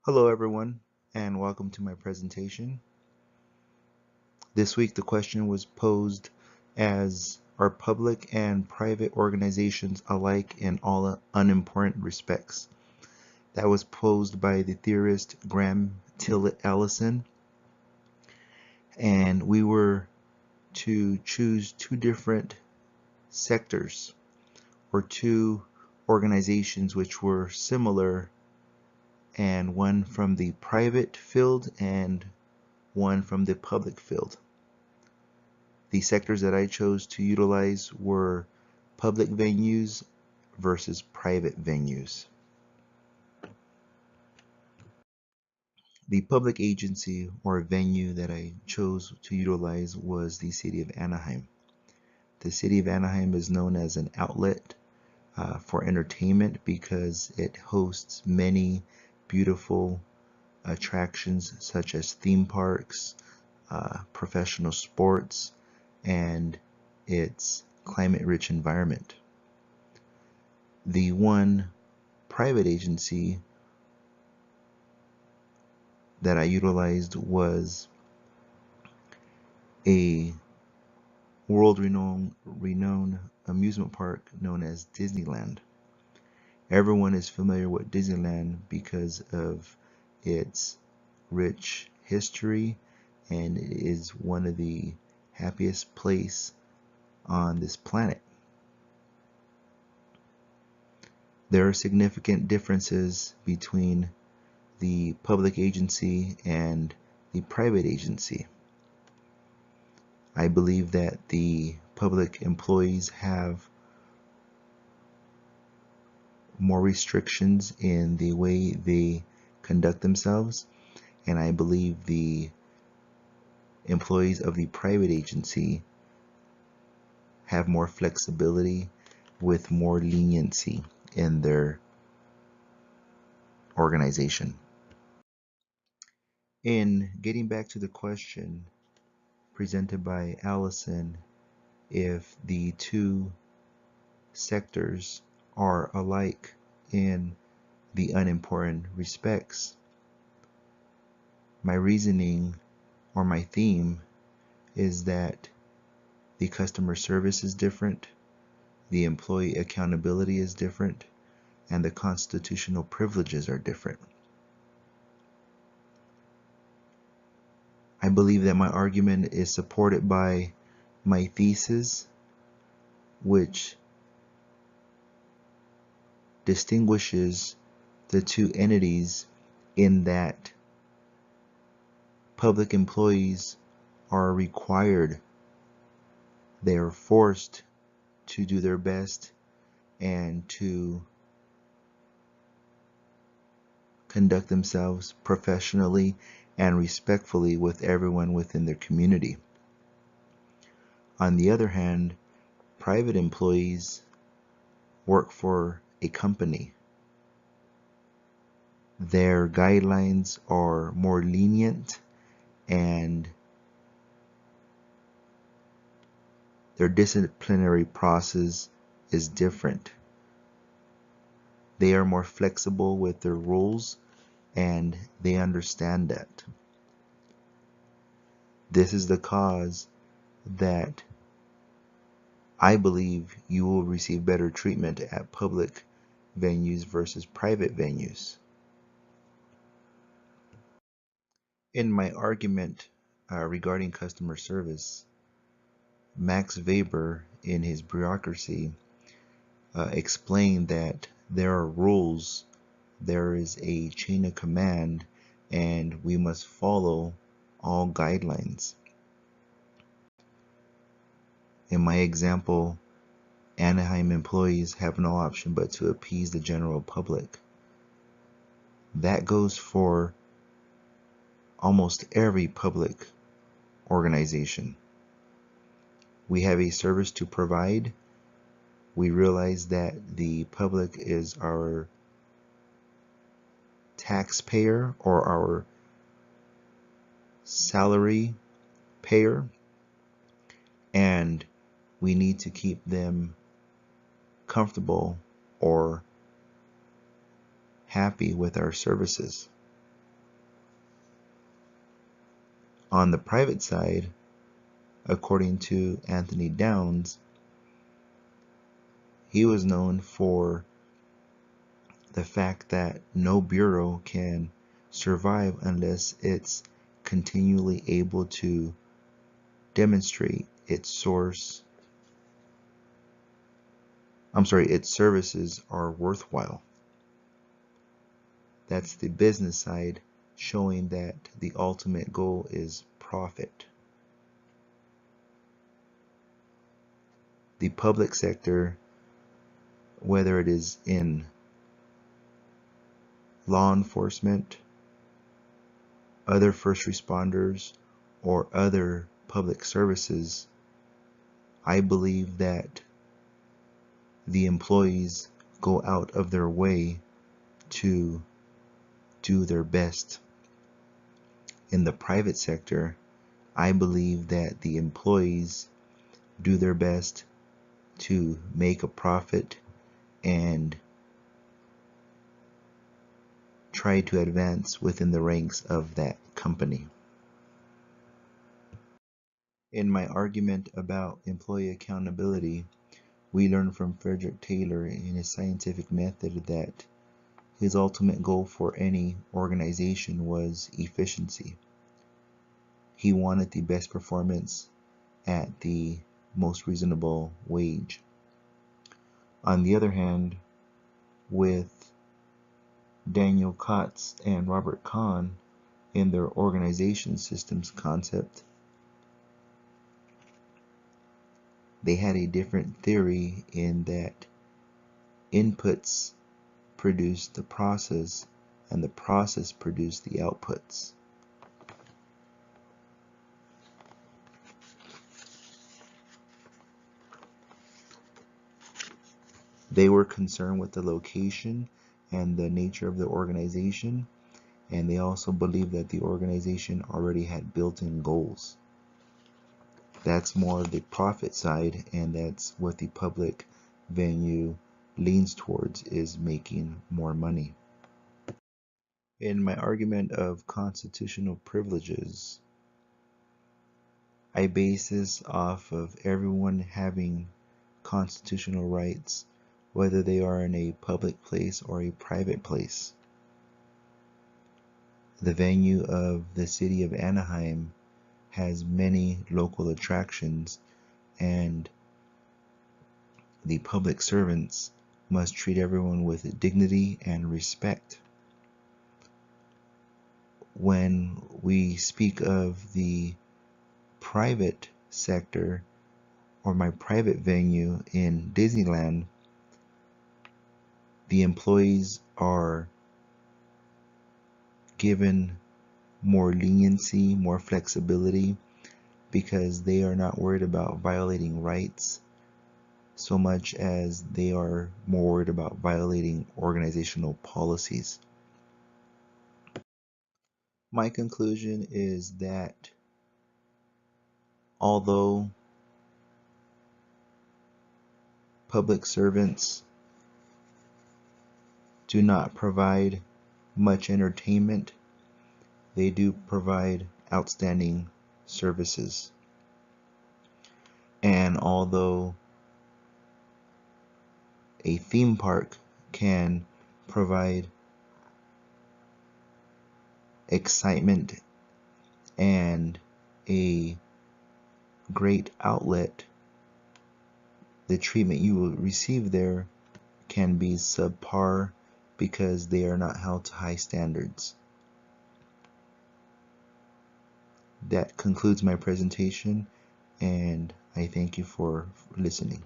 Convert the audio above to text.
Hello everyone, and welcome to my presentation. This week the question was posed as, are public and private organizations alike in all unimportant respects? That was posed by the theorist Graham Tillett Allison, and we were to choose two different sectors or two organizations which were similar, and one from the private field and one from the public field. The sectors that I chose to utilize were public venues versus private venues. The public agency or venue that I chose to utilize was the city of Anaheim. The city of Anaheim is known as an outlet for entertainment because it hosts many beautiful attractions such as theme parks, professional sports, and its climate-rich environment. The one private agency that I utilized was a world-renowned amusement park known as Disneyland. Everyone is familiar with Disneyland because of its rich history, and it is one of the happiest places on this planet. There are significant differences between the public agency and the private agency. I believe that the public employees have more restrictions in the way they conduct themselves, and I believe the employees of the private agency have more flexibility with more leniency in their organization. In getting back to the question presented by Allison, if the two sectors are alike in the unimportant respects, my reasoning or my theme is that the customer service is different, the employee accountability is different, and the constitutional privileges are different. I believe that my argument is supported by my thesis, which distinguishes the two entities in that public employees are required, they are forced to do their best and to conduct themselves professionally and respectfully with everyone within their community. On the other hand, private employees work for a company. Their guidelines are more lenient and their disciplinary process is different. They are more flexible with their rules and they understand that. This is the cause that I believe you will receive better treatment at public venues versus private venues. In my argument regarding customer service, Max Weber, in his Bureaucracy, explained that there are rules, there is a chain of command, and we must follow all guidelines. In my example, Anaheim employees have no option but to appease the general public. That goes for almost every public organization. We have a service to provide. We realize that the public is our taxpayer or our salary payer, and we need to keep them comfortable or happy with our services. On the private side, according to Anthony Downs, he was known for the fact that no bureau can survive unless it's continually able to demonstrate its services are worthwhile. That's the business side, showing that the ultimate goal is profit. The public sector, whether it is in law enforcement, other first responders, or other public services, I believe that the employees go out of their way to do their best. In the private sector, I believe that the employees do their best to make a profit and try to advance within the ranks of that company. In my argument about employee accountability, we learn from Frederick Taylor in his scientific method that his ultimate goal for any organization was efficiency. He wanted the best performance at the most reasonable wage. On the other hand, with Daniel Kotz and Robert Kahn in their organization systems concept, they had a different theory in that inputs produced the process and the process produced the outputs. They were concerned with the location and the nature of the organization, and they also believed that the organization already had built-in goals. That's more of the profit side, and that's what the public venue leans towards, is making more money. In my argument of constitutional privileges, I base this off of everyone having constitutional rights, whether they are in a public place or a private place. The venue of the city of Anaheim has many local attractions, and the public servants must treat everyone with dignity and respect. When we speak of the private sector or my private venue in Disneyland, the employees are given more leniency, more flexibility, because they are not worried about violating rights so much as they are more worried about violating organizational policies. My conclusion is that although public servants do not provide much entertainment, they do provide outstanding services. And although a theme park can provide excitement and a great outlet, the treatment you will receive there can be subpar because they are not held to high standards. That concludes my presentation, and I thank you for listening.